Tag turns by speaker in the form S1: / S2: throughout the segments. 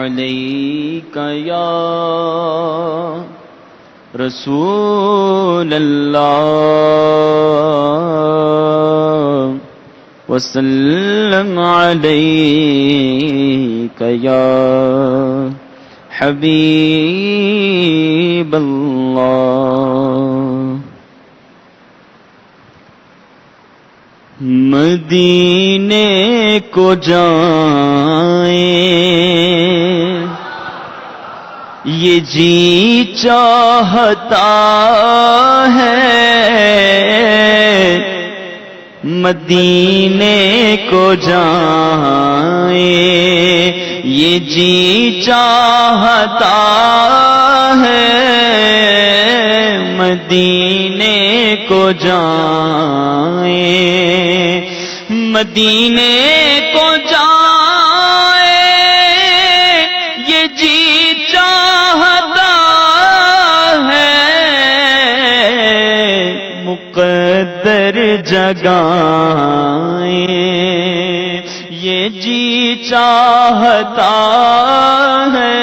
S1: علیک یا رسول اللہ وسلم علیک یا حبیب اللہ۔ مدینے کو جائیں یہ جی چاہتا ہے، مدینے کو جائیں یہ جی چاہتا ہے، مدینے کو جائیں، مدینے کو جائیں یہ جی چاہتا ہے، مقدر جگائیں یہ جی چاہتا ہے،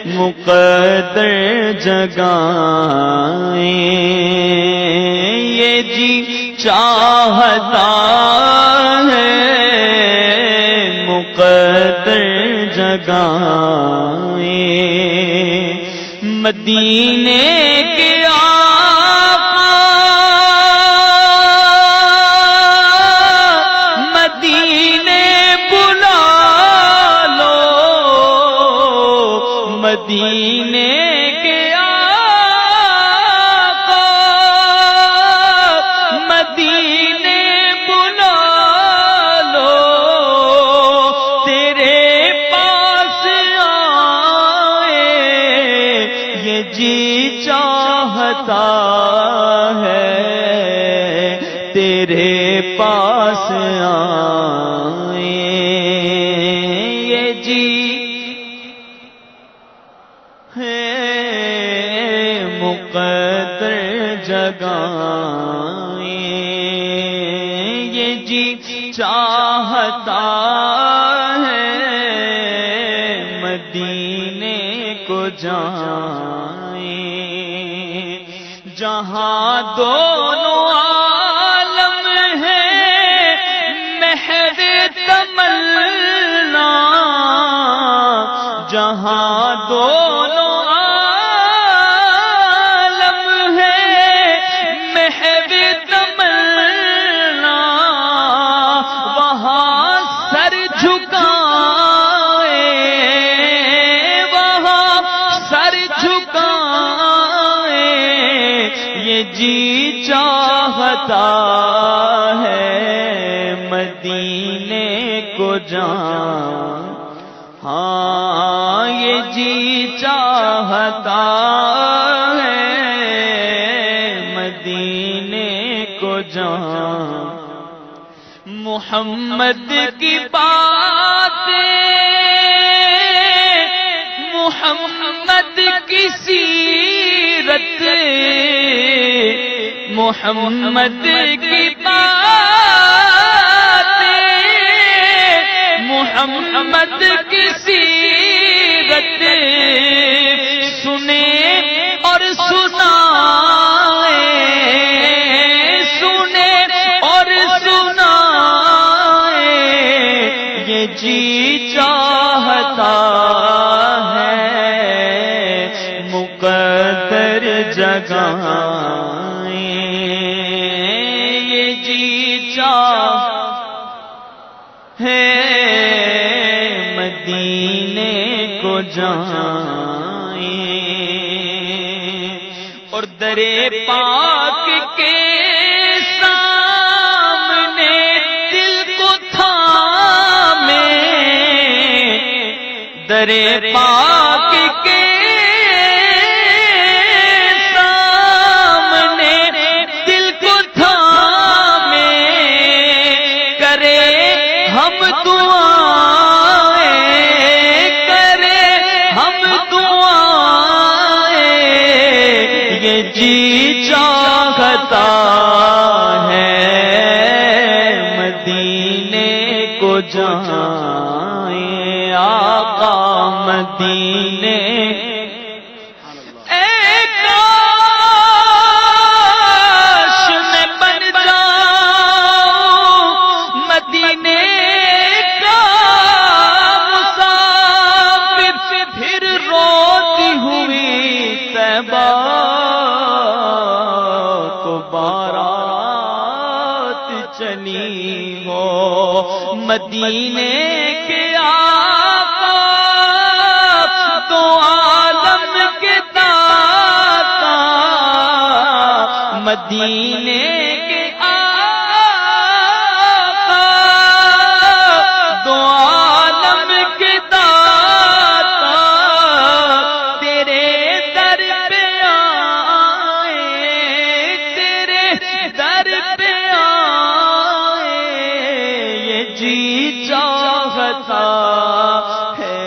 S1: مقدر جگائیں یہ جی چاہتا ہے، مقدر جگائیں مدینے کے آقا، مدینے بلا لو، مدینے کے آقا مدینے بلا لو، تیرے پاس آئے یہ جی چاہتا ہے، تیرے پاس آئے یہ جی ہے، مقدر جگائیں یہ جی چاہتا ہے، مدینے کو جائیں جہاں دونوں عالم ہیں محض تمنا، جہاں دونوں عالم ہیں محض تمنا، وہاں سر جھکائیں، وہاں سر جھکائیں یہ جی چاہتا ہے، مدینے کو جائیں، ہاں یہ جی چاہتا ہے، مدینے کو جائیں، محمد کی باتیں، محمد کی سیرت، محمد کی باتیں، محمد کی سیرت سنیں اور سنائیں، سنیں اور سنائیں یہ جی چاہتا ہے، مقدر جگائیں یہ جی چاہتا ہے، مدینے کو جائیں اور درے پاک کے سامنے دل کو تھامیں، درے پاک کے سامنے دل کو تھامیں، کرے ہم دعائیں، کرے ہم دعائیں یہ جی چاہتا ہے، مدینے کو جائیں آپ مدینے چلی ہو مدینے کے آقا تو عالم کے داتا مدینے کے آقا تو عالم کے داتا تیرے در پہ آئے تیرے در پہ جی چاہتا ہے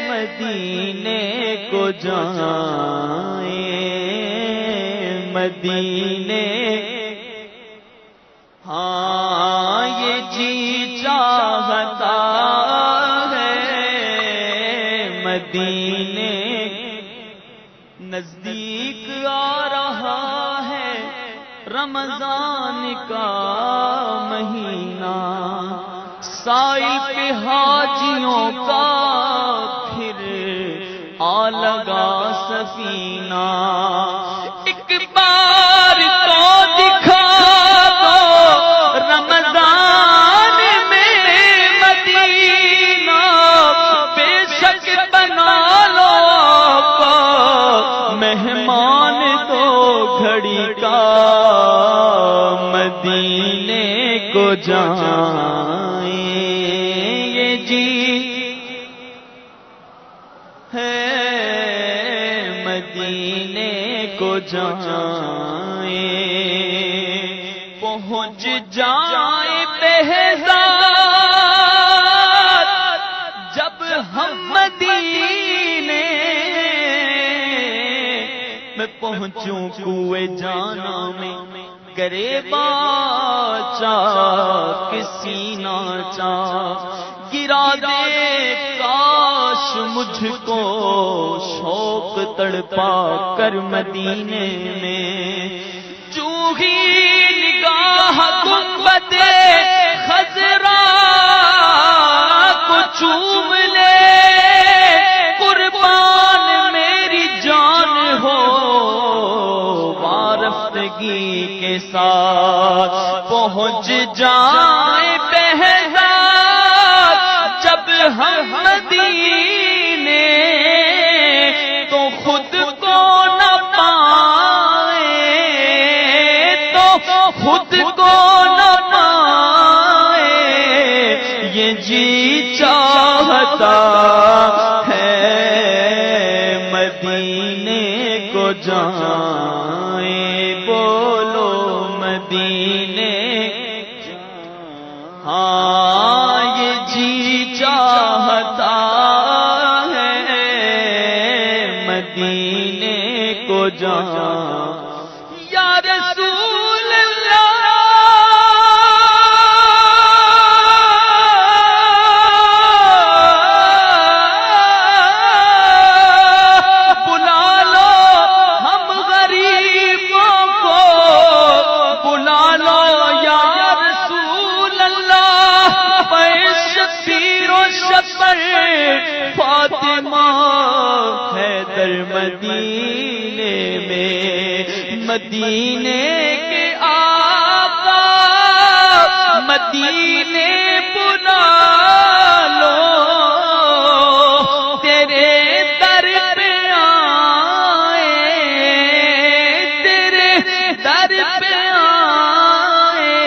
S1: مدینے کو جائیں مدینے ہاں یہ جی چاہتا ہے مدینے نزدیک آ رہا ہے رمضان کا مہینہ سائل کے حاجیوں کا پھر آ لگا سفینہ ایک بار تو دکھا دو رمضان میں مدینہ بے شک بنا لو مہمان دو گھڑی کا مدینے کو جائیں یہ جی ہے مدینے کو جائیں پہنچ جائیں بہزاد جب ہم مدینے میں پہنچوں کوئے جانا میں کرے باچا کسی ناچا گرا دے کاش مجھ کو شوق تڑپا کر مدینے میں چوہی نگاہ گنبد خضرا کو چوم لے قربان میری جان ہو وارفتگی کے ساتھ پہنچ جائیں بہزاد جب ہم مدینے تو خود کو نہ پائیں تو خود کو نہ پائیں یہ جی چاہتا ہے مدینے کو جائیں بولو مدینے ہاں یہ جی چاہتا ہے مدینے کو جائیں یا رسول اللہ بلا لو ہم غریبوں کو بلا لو یا رسول اللہ شبیر و شبر فاطمہ حیدر مدینے میں مدینے کے آقا مدینے بلا لو تیرے در پہ آئے تیرے در پہ آئے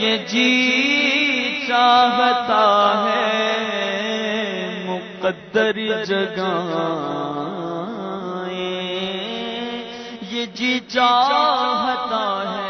S1: یہ جی چاہتا ہے مقدر جگائیں یہ جی چاہتا ہے